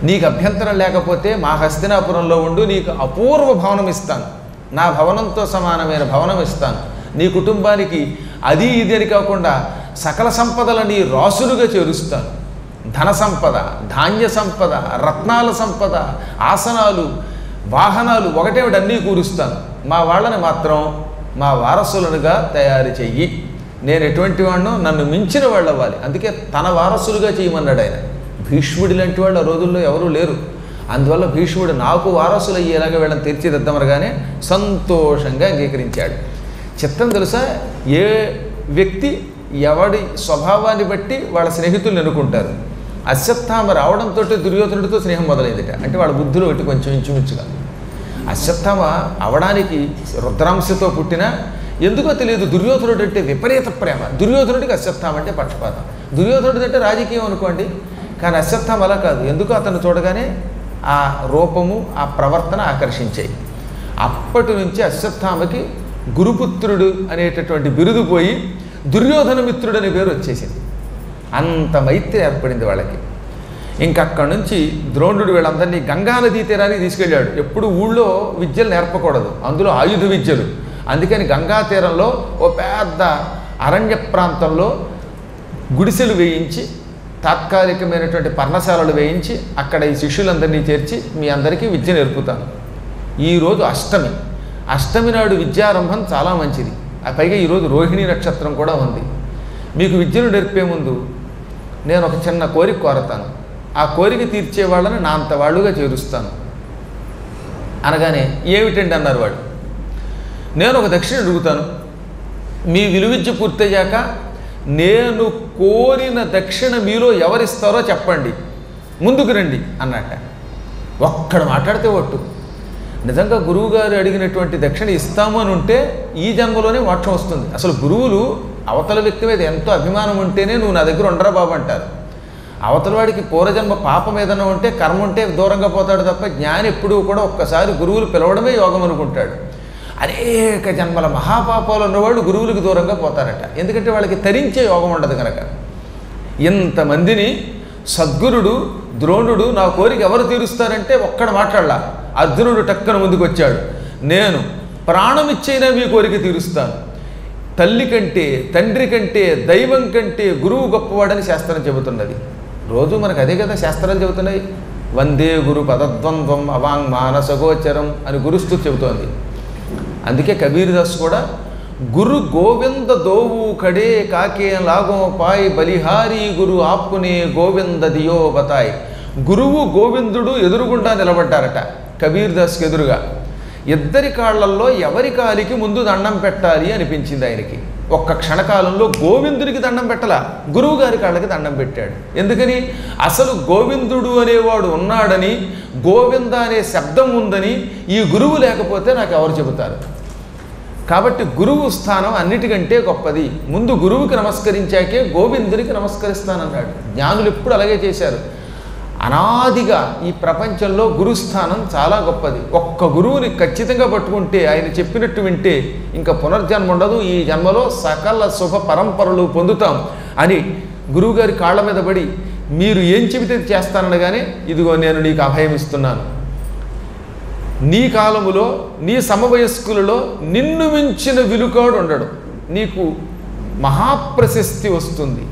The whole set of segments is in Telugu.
నీకు అభ్యంతరం లేకపోతే మా హస్తినాపురంలో ఉండు, నీకు అపూర్వ భవనం ఇస్తాను, నా భవనంతో సమానమైన భవనం ఇస్తాను, నీ కుటుంబానికి అది ఇది అని కాకుండా సకల సంపదలని రాసులుగా చేరుస్తాను. ధన సంపద, ధాన్య సంపద, రత్నాల సంపద, ఆసనాలు, వాహనాలు ఒకటేమిటి అన్నీ కూరుస్తాను. మా వాళ్ళని మాత్రం మా వారసులనుగా తయారు చెయ్యి. నేను ఎటువంటి వాడినో నన్ను మించిన వాళ్ళు అవ్వాలి, అందుకే తన వారసులుగా చేయమన్నాడు ఆయన. భీష్ముడి లాంటి వాళ్ళు ఆ రోజుల్లో ఎవరూ లేరు. అందువల్ల భీష్ముడు నాకు వారసులు అయ్యేలాగా వీళ్ళని తీర్చిదిద్దామనగానే సంతోషంగా అంగీకరించాడు. చిత్తం తెలుసా, ఏ వ్యక్తి ఎవడి స్వభావాన్ని బట్టి వాళ్ళ స్నేహితులను ఎన్నుకుంటారు. అశ్వత్థామ రావడంతో దుర్యోధనుడితో స్నేహం మొదలైందిట. అంటే వాళ్ళ బుద్ధిలో ఒకటి కొంచెం ఇంచుమించుగా. అశ్వత్థామ అవడానికి రుద్రాంశతో పుట్టిన ఎందుకో తెలియదు దుర్యోధనుడు అంటే విపరీత ప్రేమ. దుర్యోధనుడికి అశ్వత్థామ అంటే పక్షపాతం. దుర్యోధనుడు అంటే రాజకీయం అనుకోండి, కానీ అశ్వత్థామ అలా కాదు. ఎందుకో అతను చూడగానే ఆ రూపము, ఆ ప్రవర్తన ఆకర్షించాయి. అప్పటి నుంచి అశ్వత్థామకి గురుపుత్రుడు అనేటటువంటి బిరుదు పోయి దుర్యోధన మిత్రుడు అనే పేరు వచ్చేసింది. అంత మైత్రి ఏర్పడింది వాళ్ళకి. ఇంకక్కడి నుంచి ద్రోణుడు వీళ్ళందరినీ గంగానదీ తీరానికి తీసుకెళ్ళాడు. ఎప్పుడు ఊళ్ళో విద్యలు నేర్పకూడదు, అందులో ఆయుధ విద్యలు. అందుకని గంగా తీరంలో ఓ పెద్ద అరణ్య ప్రాంతంలో గుడిసెలు వేయించి, తాత్కాలికమైనటువంటి పర్ణశాలలు వేయించి అక్కడ ఈ శిష్యులందరినీ చేర్చి మీ అందరికీ విద్య నేర్పుతాను. ఈరోజు అష్టమి, అష్టమి నాడు విద్యారంభం చాలా మంచిది. పైగా ఈరోజు రోహిణీ నక్షత్రం కూడా ఉంది. మీకు విద్యను నేర్పే ముందు నేను ఒక చిన్న కోరిక కోరతాను, ఆ కోరిక తీర్చే వాళ్ళని నా అంత వాళ్ళుగా చేరుస్తాను అనగానే ఏమిటండి అన్నారు వాడు. నేను ఒక దక్షిణ అడుగుతాను, మీ విలువిద్య పూర్తయ్యాక నేను కోరిన దక్షిణ మీలో ఎవరిస్తారో చెప్పండి, ముందుకు రండి అన్నట్ట. ఒక్కడ మాట్లాడితే ఒట్టు. నిజంగా గురువుగారు అడిగినటువంటి దక్షిణ ఇస్తాము అని ఉంటే ఈ జన్మలోనే మోక్షం వస్తుంది. అసలు గురువులు అవతల వ్యక్తి మీద ఎంతో అభిమానం ఉంటేనే నువ్వు నా దగ్గర ఉండరా బాబు అంటారు. అవతల వాడికి పూర్వజన్మ పాపం ఏదైనా ఉంటే, కర్మ ఉంటే దూరంగా పోతాడు తప్ప జ్ఞాని ఎప్పుడూ కూడా ఒక్కసారి గురువులు పిలవడమే యోగం అనుకుంటాడు. అనేక జన్మల మహాపాపాలు ఉన్నవాళ్ళు గురువులకు దూరంగా పోతారట. ఎందుకంటే వాళ్ళకి తరించే యోగం ఉండదు కనుక. ఇంతమందిని సద్గురుడు ద్రోణుడు నా కోరిక ఎవరు తీరుస్తారంటే ఒక్కడ మాట్లాడలా. అర్జునుడు టక్కన ముందుకు వచ్చాడు, నేను ప్రాణమిచ్చైనా మీ కోరిక తీరుస్తాను. తల్లి కంటే, తండ్రి కంటే, దైవం కంటే గురువు గొప్పవాడని శాస్త్రం చెబుతున్నది. రోజు మనకు అదే కదా శాస్త్రాలు చెబుతున్నాయి. వందే గురు పదద్వంద్వం అవాంగ్ మానసగోచరం అని గురుస్తూ చెబుతోంది. అందుకే కబీర్దాస్ కూడా గురు గోవింద దోవు కడే కాకే లాగో పాయ్ బలిహారీ గురు ఆప్పునే గోవింద దియో బతాయ్. గురువు గోవిందుడు ఎదురుగుండా నిలబడ్డారట కబీర్దాస్కి ఎదురుగా. ఇద్దరి కాళ్ళల్లో ఎవరి కాలికి ముందు దండం పెట్టాలి అనిపించింది ఆయనకి. ఒక్క క్షణకాలంలో గోవిందుడికి దండం పెట్టలా, గురువు గారి కాళ్ళకి దండం పెట్టాడు. ఎందుకని? అసలు గోవిందుడు అనేవాడు ఉన్నాడని, గోవింద అనే శబ్దం ఉందని ఈ గురువు లేకపోతే నాకు ఎవరు చెబుతారు? కాబట్టి గురువు స్థానం అన్నిటికంటే గొప్పది. ముందు గురువుకి నమస్కరించాకే గోవిందునికి నమస్కరిస్తానన్నాడు. జ్ఞానులు ఎప్పుడు అలాగే చేశారు. అనాదిగా ఈ ప్రపంచంలో గురుస్థానం చాలా గొప్పది. ఒక్క గురువుని ఖచ్చితంగా పట్టుకుంటే, ఆయన చెప్పినట్టు వింటే ఇంకా పునర్జన్మ ఉండదు, ఈ జన్మలో సకల శుభ పరంపరలు పొందుతాం అని గురువుగారి కాళ్ళ మీద పడి మీరు ఏం చెబితే చేస్తాననగానే ఇదిగో నేను నీకు అభయం ఇస్తున్నాను. నీ కాలములో నీ సమవయస్కులలో నిన్ను మించిన విలుకాడు ఉండడు, నీకు మహాప్రశస్తి వస్తుంది.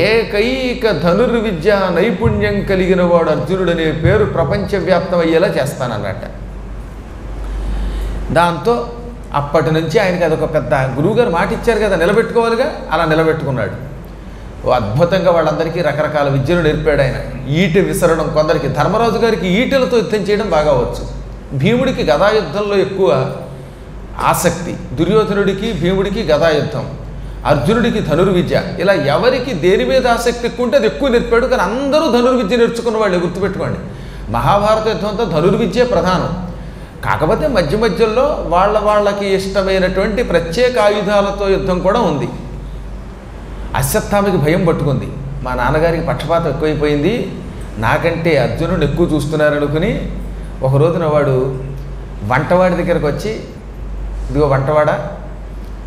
ఏకైక ధనుర్విద్య నైపుణ్యం కలిగిన వాడు అర్జునుడనే పేరు ప్రపంచవ్యాప్తం అయ్యేలా చేస్తానన్నట్ట. దాంతో అప్పటి నుంచి ఆయనకి అదొక పెద్ద గురువుగారు మాట ఇచ్చారు కదా, నిలబెట్టుకోవాలిగా, అలా నిలబెట్టుకున్నాడు. ఓ అద్భుతంగా వాళ్ళందరికీ రకరకాల విద్యలు నేర్పాడు ఆయన. ఈట విసరడం కొందరికి, ధర్మరాజు గారికి ఈటలతో యుద్ధం చేయడం బాగా వచ్చు. భీముడికి గదాయుద్ధంలో ఎక్కువ ఆసక్తి, దుర్యోధనుడికి భీముడికి గదాయుద్ధం, అర్జునుడికి ధనుర్విద్య. ఇలా ఎవరికి దేని మీద ఆసక్తి ఎక్కువ ఉంటే అది ఎక్కువ నేర్పాడు. కానీ అందరూ ధనుర్విద్య నేర్చుకున్న వాళ్ళు, గుర్తుపెట్టుకోండి. మహాభారత యుద్ధం అంతా ధనుర్విద్యే ప్రధానం. కాకపోతే మధ్య మధ్యలో వాళ్ళకి ఇష్టమైనటువంటి ప్రత్యేక ఆయుధాలతో యుద్ధం కూడా ఉంది. అశ్వత్థామకి భయం పట్టుకుంది. మా నాన్నగారికి పక్షపాతం ఎక్కువైపోయింది, నాకంటే అర్జునుడు ఎక్కువ చూస్తున్నారనుకుని ఒక రోజున వాడు వంటవాడి దగ్గరకు వచ్చి, ఇదిగో వంటవాడ,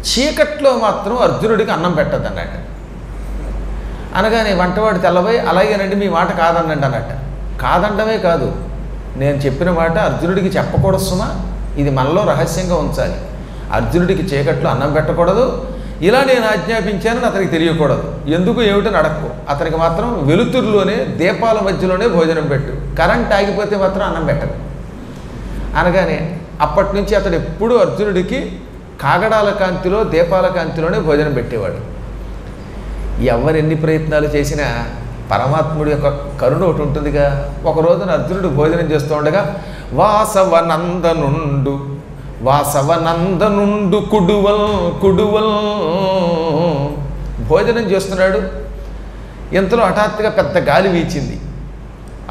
చీకట్లో మాత్రం అర్జునుడికి అన్నం పెట్టద్దు అన్నట్టు. అనగానే వంటవాడు తెల్లబోయి, అలాగేనండి మీ మాట కాదనండి అన్నట్టు. కాదండమే కాదు, నేను చెప్పిన మాట అర్జునుడికి చెప్పకూడదు సుమా, ఇది మనలో రహస్యంగా ఉంచాలి. అర్జునుడికి చీకట్లో అన్నం పెట్టకూడదు, ఇలా నేను ఆజ్ఞాపించానని అతనికి తెలియకూడదు. ఎందుకు ఏమిటని అడక్కు, అతనికి మాత్రం వెలుతురులోనే దీపాల మధ్యలోనే భోజనం పెట్టు, కరెంట్ ఆగిపోతే మాత్రం అన్నం పెట్టకు అనగానే అప్పటి నుంచి అతడు ఎప్పుడూ అర్జునుడికి కాగడాల కాంతిలో దీపాల కాంతిలోనే భోజనం పెట్టేవాడు. ఎవరు ఎన్ని ప్రయత్నాలు చేసినా పరమాత్ముడి యొక్క కరుణ ఒకటి ఉంటుందిగా. ఒక రోజున అర్జునుడు భోజనం చేస్తూ ఉండగా వాసవనందనుండు కుడువల్ భోజనం చేస్తున్నాడు. ఇంతలో హఠాత్తుగా పెద్ద గాలి వీచింది.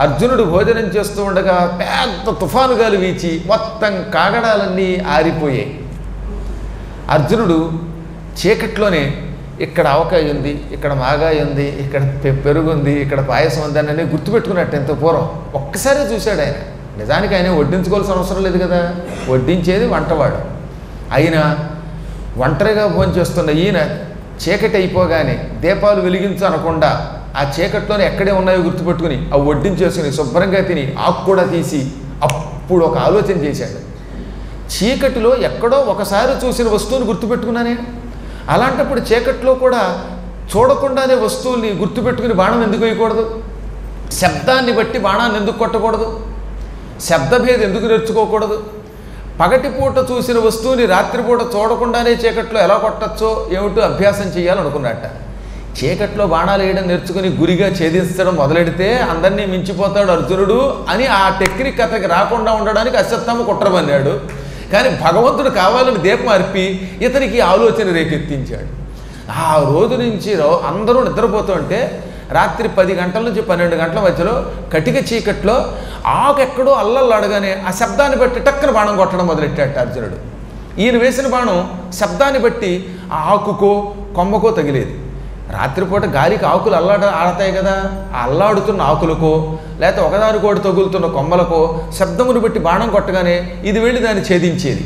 అర్జునుడు భోజనం చేస్తూ ఉండగా పెద్ద తుఫాను గాలి వీచి మొత్తం కాగడాలన్నీ ఆరిపోయాయి. అర్జునుడు చీకట్లోనే ఇక్కడ ఆవకాయ ఉంది, ఇక్కడ మాగాయ ఉంది, ఇక్కడ పెరుగు ఉంది, ఇక్కడ పాయసం ఉంది అని గుర్తుపెట్టుకున్నట్టు ఎంతో పూర్వం ఒక్కసారి చూశాడు ఆయన. నిజానికి ఆయన వడ్డించుకోవాల్సిన అవసరం లేదు కదా, వడ్డించేది వంటవాడు. అయినా ఒంటరిగా భోజనం చేస్తున్న ఈయన చీకటి అయిపోగానే దీపాలు వెలిగించు అనకుండా ఆ చీకట్లోనే ఎక్కడే ఉన్నాయో గుర్తుపెట్టుకుని అవి వడ్డించేసుకుని శుభ్రంగా తిని ఆకు కూడా తీసి అప్పుడు ఒక ఆలోచన చేశాడు. చీకటిలో ఎక్కడో ఒకసారి చూసిన వస్తువుని గుర్తుపెట్టుకున్నానే, అలాంటప్పుడు చీకట్లో కూడా చూడకుండానే వస్తువుల్ని గుర్తుపెట్టుకుని బాణం ఎందుకు వేయకూడదు? శబ్దాన్ని బట్టి బాణాన్ని ఎందుకు కొట్టకూడదు? శబ్దభేదం ఎందుకు నేర్చుకోకూడదు? పగటిపూట చూసిన వస్తువుని రాత్రిపూట చూడకుండానే చీకట్లో ఎలా కొట్టచ్చో ఏమిటో అభ్యాసం చేయాలనుకున్నట్ట. చీకట్లో బాణాలు వేయడం నేర్చుకుని గురిగా ఛేదించడం మొదలెడితే అందరినీ మించిపోతాడు అర్జునుడు అని ఆ టెక్నిక్ అతనికి రాకుండా ఉండడానికి అశ్వత్థామ కుట్రమన్నాడు. కానీ భగవంతుడు కావాలని దీపం అర్పి ఇతనికి ఆలోచన రేకెత్తించాడు. ఆ రోజు నుంచి అందరూ నిద్రపోతుంటే రాత్రి 10 గంటల నుంచి 12 గంటల మధ్యలో కటిక చీకట్లో ఆకెక్కడో అల్లల్లాడగానే ఆ శబ్దాన్ని బట్టి టక్కన బాణం కొట్టడం మొదలెట్టాడు అర్జునుడు. ఈయన వేసిన బాణం శబ్దాన్ని బట్టి ఆ ఆకుకో కొమ్మకో తగిలేది. రాత్రిపూట గాలికి ఆకులు ఆడతాయి కదా, ఆ అల్లాడుతున్న ఆకులకో లేకపోతే ఒకదానికోటి తగులుతున్న కొమ్మలకో శబ్దమును బట్టి బాణం కొట్టగానే ఇది వెళ్ళి దాన్ని ఛేదించేది.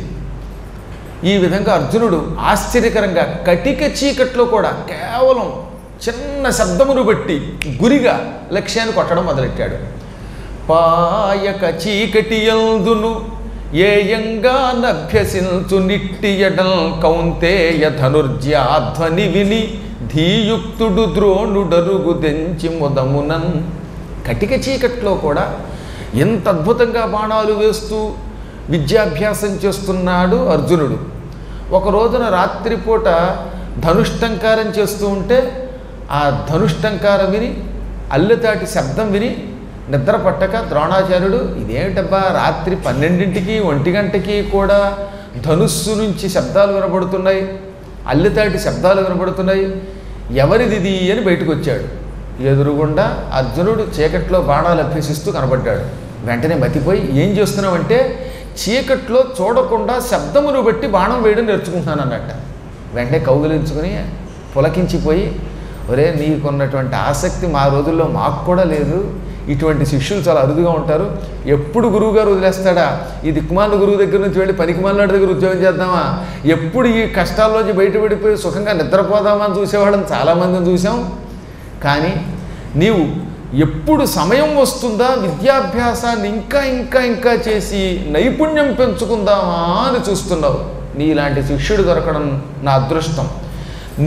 ఈ విధంగా అర్జునుడు ఆశ్చర్యకరంగా కటిక చీకట్లో కూడా కేవలం చిన్న శబ్దమును బట్టి గురిగా లక్ష్యాన్ని కొట్టడం మొదలెట్టాడు. పాయక చీకటి యందును ఏయంగా నభ్యసించు నిట్టియడల్ కౌంతేయ ధనుర్జ్యాధ్వని విని ధీయుక్తుడు ద్రోణుడరుగు తెంచి ముదమునన్. కటిక చీకట్లో కూడా ఎంత అద్భుతంగా బాణాలు వేస్తూ విద్యాభ్యాసం చేస్తున్నాడు అర్జునుడు. ఒక రోజున రాత్రిపూట ధనుష్టంకారం చేస్తూ ఉంటే ఆ ధనుష్టంకారం విని అల్లెతాటి శబ్దం విని నిద్ర పట్టక ద్రోణాచార్యుడు ఇదేమిటబ్బా రాత్రి 12ంటికి 1 గంటకి కూడా ధనుస్సు నుంచి శబ్దాలు వినబడుతున్నాయి, అల్లెతాటి శబ్దాలు వినబడుతున్నాయి, ఎవరిది అని బయటకు వచ్చాడు. ఎదురుగుండా అర్జునుడు చీకట్లో బాణాలు అభ్యసిస్తూ కనబడ్డాడు. వెంటనే మతిపోయి ఏం చేస్తున్నావంటే చీకట్లో చూడకుండా శబ్దమును బట్టి బాణం వేయడం నేర్చుకుంటున్నాను అన్నట్ట. వెంటనే కౌగిలించుకుని పులకించిపోయి ఒరే నీకున్నటువంటి ఆసక్తి మా రోజుల్లో మాకు కూడా లేదు, ఇటువంటి శిష్యులు చాలా అరుదుగా ఉంటారు, ఎప్పుడు గురువుగారు వదిలేస్తాడా, ఈ దిక్కుమాల గురువు దగ్గర నుంచి వెళ్ళి పనికిమాలినాడు దగ్గర ఉద్యోగం చేద్దామా, ఎప్పుడు ఈ కష్టాల్లోంచి బయటపడిపోయి సుఖంగా నిద్రపోదామా అని చూసేవాళ్ళని చాలామందిని చూసాం. కానీ నీవు ఎప్పుడు సమయం వస్తుందా విద్యాభ్యాసాన్ని ఇంకా ఇంకా ఇంకా చేసి నైపుణ్యం పెంచుకుందామా అని చూస్తున్నావు. నీలాంటి శిష్యుడు దొరకడం నా అదృష్టం.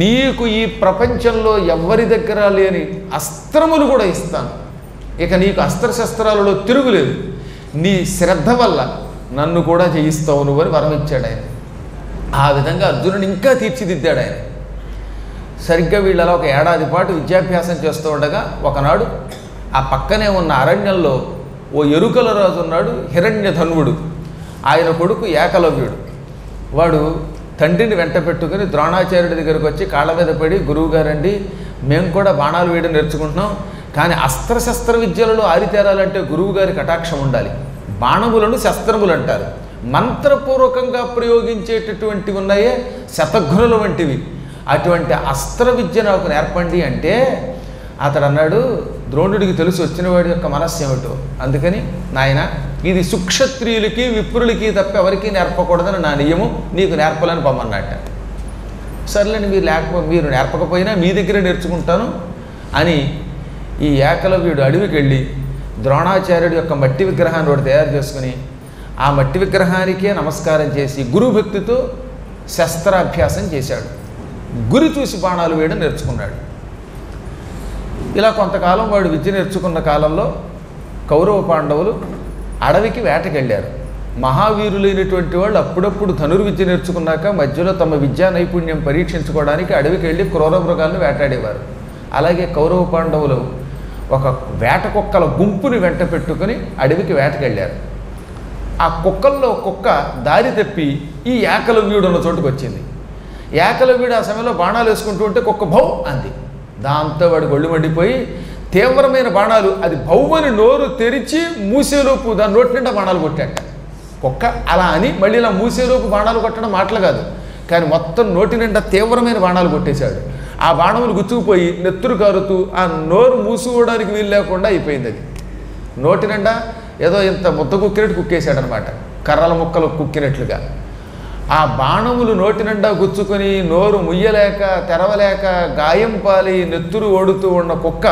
నీకు ఈ ప్రపంచంలో ఎవ్వరి దగ్గర లేని అస్త్రములు కూడా ఇస్తాను. ఇక నీకు అస్త్రశస్త్రాలలో తిరుగులేదు. నీ శ్రద్ధ వల్ల నన్ను కూడా జయిస్తావు నువ్వు అని వరం ఇచ్చాడు ఆయన. ఆ విధంగా అర్జునుని ఇంకా తీర్చిదిద్దాడు ఆయన. సరిగ్గా వీళ్ళలా ఒక ఏడాది పాటు విద్యాభ్యాసం చేస్తూ ఉండగా ఒకనాడు ఆ పక్కనే ఉన్న అరణ్యంలో ఓ ఎరుకల రాజు ఉన్నాడు, హిరణ్యధన్వుడు. ఆయన కొడుకు ఏకలవ్యుడు. వాడు తండ్రిని వెంట పెట్టుకుని ద్రోణాచార్యుడి దగ్గరకు వచ్చి కాళ్ళ మీద పడి గురువుగారండి మేము కూడా బాణాలు వేయడం నేర్చుకుంటున్నాం, కానీ అస్త్రశస్త్ర విద్యలలో ఆరితేరాలంటే గురువుగారి కటాక్షం ఉండాలి. బాణములను శస్త్రములు అంటారు. మంత్రపూర్వకంగా ప్రయోగించేటటువంటివి ఉన్నాయే శతఘ్నుల వంటివి, అటువంటి అస్త్ర విద్య నాకు నేర్పండి అంటే అతడు అన్నాడు ద్రోణుడికి తెలుసు వచ్చినవాడి యొక్క మనస్సు ఏమిటో, అందుకని నాయన ఇది సుక్షత్రియులకి విప్రులకి తప్ప ఎవరికీ నేర్పకూడదని నా నియమం, నీకు నేర్పాలని పొమ్మన్నట్ట. సర్లేండి మీరు నేర్పకపోయినా మీ దగ్గరే నేర్చుకుంటాను అని ఈ ఏకలవ్యుడు అడవికి వెళ్ళి ద్రోణాచార్యుడి యొక్క మట్టి విగ్రహాన్ని ఒకటి తయారు చేసుకుని ఆ మట్టి విగ్రహానికే నమస్కారం చేసి గురుభక్తితో శస్త్రాభ్యాసం చేశాడు. గురి చూసి బాణాలు వేయడం నేర్చుకున్నాడు. ఇలా కొంతకాలం వాడు విద్య నేర్చుకున్న కాలంలో కౌరవ పాండవులు అడవికి వేటకెళ్ళారు. మహావీరులైనటువంటి వాళ్ళు అప్పుడప్పుడు ధనుర్విద్య నేర్చుకున్నాక మధ్యలో తమ విద్యా నైపుణ్యం పరీక్షించుకోవడానికి అడవికి వెళ్ళి క్రూర మృగాలను వేటాడేవారు. అలాగే కౌరవ పాండవులు ఒక వేట కుక్కల గుంపుని వెంట పెట్టుకుని అడవికి వేటకెళ్ళారు. ఆ కుక్కల్లో కుక్క దారి తప్పి ఈ ఏకలవ్యుడు ఉన్న చోటుకు వచ్చింది. ఏకలవ్యుడు ఆ సమయంలో బాణాలు వేసుకుంటూ ఉంటే కుక్క భౌ అంది. దాంతో వాడు గొళ్ళు మండిపోయి తీవ్రమైన బాణాలు, అది భౌమని నోరు తెరిచి మూసేలోపు దాని నోటి నిండా బాణాలు కొట్టాట. కుక్క అలా అని మళ్ళీ ఇలా మూసేలోపు బాణాలు కొట్టడం మాటలు కాదు, కానీ మొత్తం నోటి నిండా తీవ్రమైన బాణాలు కొట్టేశాడు. ఆ బాణములు గుచ్చుకుపోయి నెత్తురు కారుతూ ఆ నోరు మూసుకోవడానికి వీలు లేకుండా అయిపోయింది. అది నోటి నిండా ఏదో ఇంత ముద్ద కుక్కినట్టు కుక్కేశాడనమాట, కర్రల ముక్కలు కుక్కినట్లుగా. ఆ బాణములు నోటి నిండా గుచ్చుకొని నోరు ముయ్యలేక తెరవలేక గాయం పాలి నెత్తురు ఓడుతూ ఉన్న కుక్క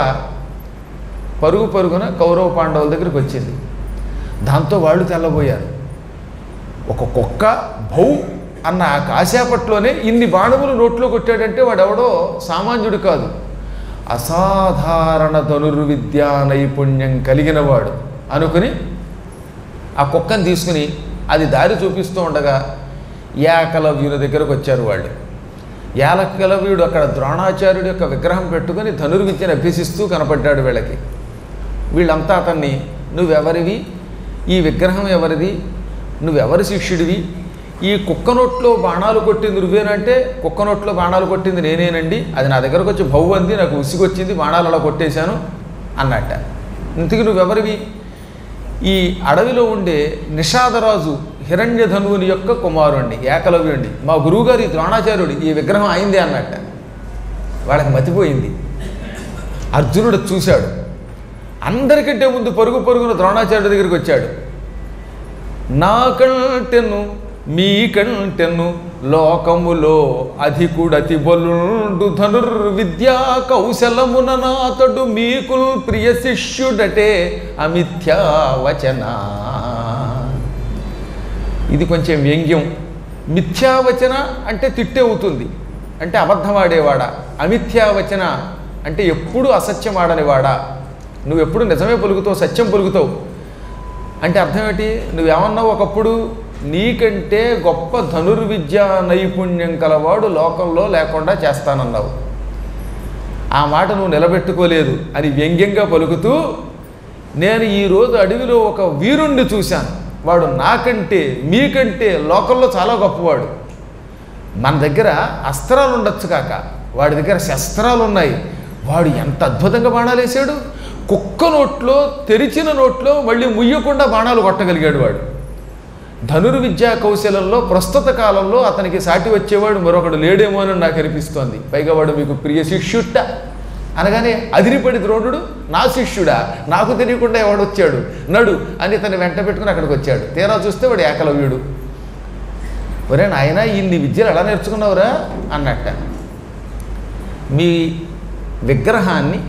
పరుగు పరుగున కౌరవ పాండవుల దగ్గరికి వచ్చింది. దాంతో వాళ్ళు తెల్లబోయారు. ఒక కుక్క భౌ అన్న ఆ కాసేపట్లోనే ఇన్ని బాణములు నోట్లో కొట్టాడంటే వాడెవడో సామాన్యుడు కాదు, అసాధారణ ధనుర్విద్యా నైపుణ్యం కలిగిన వాడు అనుకుని ఆ కుక్కను తీసుకుని అది దారి చూపిస్తూ ఉండగా ఏకలవ్యుని దగ్గరకు వచ్చారు వాళ్ళు. ఏకలవ్యుడు అక్కడ ద్రోణాచార్యుడి యొక్క విగ్రహం పెట్టుకుని ధనుర్విద్యను అభ్యసిస్తూ కనపడ్డాడు వీళ్ళకి. వీళ్ళంతా అతన్ని నువ్వెవరివి, ఈ విగ్రహం ఎవరిది, నువ్వెవరి శిష్యుడివి, ఈ కుక్క నోట్లో బాణాలు కొట్టింది నువ్వేనంటే కుక్క నోట్లో బాణాలు కొట్టింది నేనేనండి, అది నా దగ్గరకు వచ్చి భౌ అంది, నాకు ఉసిగొచ్చింది, బాణాలు అలా కొట్టేశాను అన్నట్ట. ఇంతకీ నువ్వెవరివి? ఈ అడవిలో ఉండే నిషాదరాజు హిరణ్యధనువుని యొక్క కుమారుణ్ణి, ఏకలవ్యుణ్ణి, మా గురువుగారు ఈ ద్రోణాచార్యుడు, ఈ విగ్రహం అయిందే అన్నట్ట. వాళ్ళకి మతిపోయింది. అర్జునుడు చూశాడు. అందరికంటే ముందు పరుగు పరుగున ద్రోణాచార్యుడి దగ్గరికి వచ్చాడు. నాకంటెను మీకంటెను లోకములో అధికుడతి బలుండు ధనుర్విద్యా కౌశలమున నాతడు మీకు ప్రియ శిష్యుడటే అమిథ్యావచన. ఇది కొంచెం వ్యంగ్యం. మిథ్యావచన అంటే తిట్టే అవుతుంది, అంటే అబద్ధమాడేవాడా. అమిథ్యావచన అంటే ఎప్పుడు అసత్యం ఆడనివాడా. నువ్వెప్పుడు నిజమే పలుకుతావు, సత్యం పలుకుతావు అంటే అర్థం ఏంటి? నువ్వేమన్నావు ఒకప్పుడు, నీకంటే గొప్ప ధనుర్విద్యా నైపుణ్యం కలవాడు లోకంలో లేకుండా చేస్తానన్నావు. ఆ మాట నువ్వు నిలబెట్టుకోలేదు అని వ్యంగ్యంగా పలుకుతూ, నేను ఈరోజు అడవిలో ఒక వీరుణ్ణి చూశాను, వాడు నాకంటే మీకంటే లోకంలో చాలా గొప్పవాడు. మన దగ్గర అస్త్రాలు ఉండొచ్చు కాక వాడి దగ్గర శస్త్రాలు ఉన్నాయి. వాడు ఎంత అద్భుతంగా బాణాలు వేసాడు. కుక్క నోట్లో, తెరిచిన నోట్లో మళ్ళీ ముయ్యకుండా బాణాలు కొట్టగలిగాడు వాడు. ధనుర్విద్యా కౌశలంలో ప్రస్తుత కాలంలో అతనికి సాటి వచ్చేవాడు మరొకడు లేడేమో అని నాకు అనిపిస్తోంది. పైగా వాడు మీకు ప్రియ శిష్యుట్ట అనగానే అదిరిపడి ద్రోణుడు నా శిష్యుడా, నాకు తెలియకుండా ఎవడొచ్చాడు నడు అని తను వెంట పెట్టుకుని అక్కడికి వచ్చాడు. తీరా చూస్తే వాడు ఏకలవ్యుడు. ఒరే నాయన, ఇన్ని విద్యలు ఎలా నేర్చుకున్నావురా అన్నట్ట. మీ విగ్రహాన్ని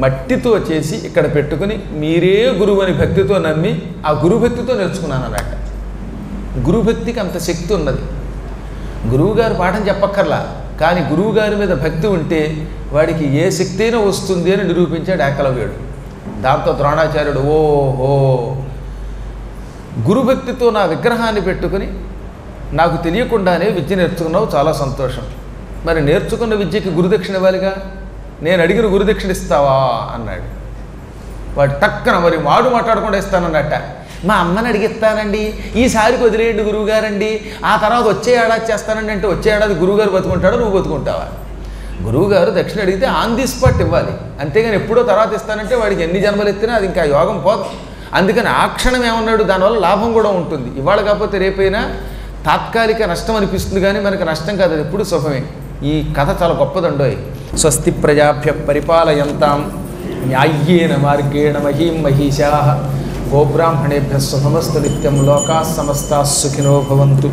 మట్టితో చేసి ఇక్కడ పెట్టుకుని మీరే గురువు అని భక్తితో నమ్మి ఆ గురుభక్తితో నేర్చుకున్నాను అన్నట్ట. గురుభక్తికి అంత శక్తి ఉన్నది. గురువుగారు పాఠం చెప్పక్కర్లా, కానీ గురువుగారి మీద భక్తి ఉంటే వాడికి ఏ శక్తి అయినా వస్తుంది అని నిరూపించాడు ఏకలవ్యుడు. దాంతో ద్రోణాచార్యుడు ఓహో, గురుభక్తితో నా విగ్రహాన్ని పెట్టుకుని నాకు తెలియకుండానే విద్య నేర్చుకున్నావు, చాలా సంతోషం. మరి నేర్చుకున్న విద్యకి గురుదక్షిణ ఇవ్వాలిగా, నేను అడిగిన గురుదక్షిణ ఇస్తావా అన్నాడు. వాడు టక్కన మరి వాడు మాట్లాడకుండా ఇస్తానన్నట్ట. మా అమ్మని అడిగిస్తానండి, ఈసారికి వదిలేయండి గురువుగారండి, ఆ తర్వాత వచ్చే ఏడాది చేస్తానండి అంటే వచ్చే ఏడాది గురువుగారు బతుకుంటాడో నువ్వు బతుకుంటావా? గురువుగారు దక్షిణ అడిగితే ఆన్ ది స్పాట్ ఇవ్వాలి, అంతేగాని ఎప్పుడో తర్వాత ఇస్తానంటే వాడికి ఎన్ని జన్మలు ఎత్తినా అది ఇంకా యోగం పోదు. అందుకని ఆ క్షణం ఏమన్నాడు, దానివల్ల లాభం కూడా ఉంటుంది. ఇవాళ కాకపోతే రేపైనా తాత్కాలిక నష్టం అనిపిస్తుంది, కానీ మనకు నష్టం కాదు, అది ఎప్పుడు శుభమే. ఈ కథ చాలా గొప్పదండోయ్. స్వస్తి ప్రజాభ్య పరిపాలయంతాం న్యాయ్యేన మార్గేణ మహీం మహిషాః గోబ్రాహ్మణేభ్యः శుభమస్తు నిత్యం లోకాः సమస్తాः సుఖినో భవంతు.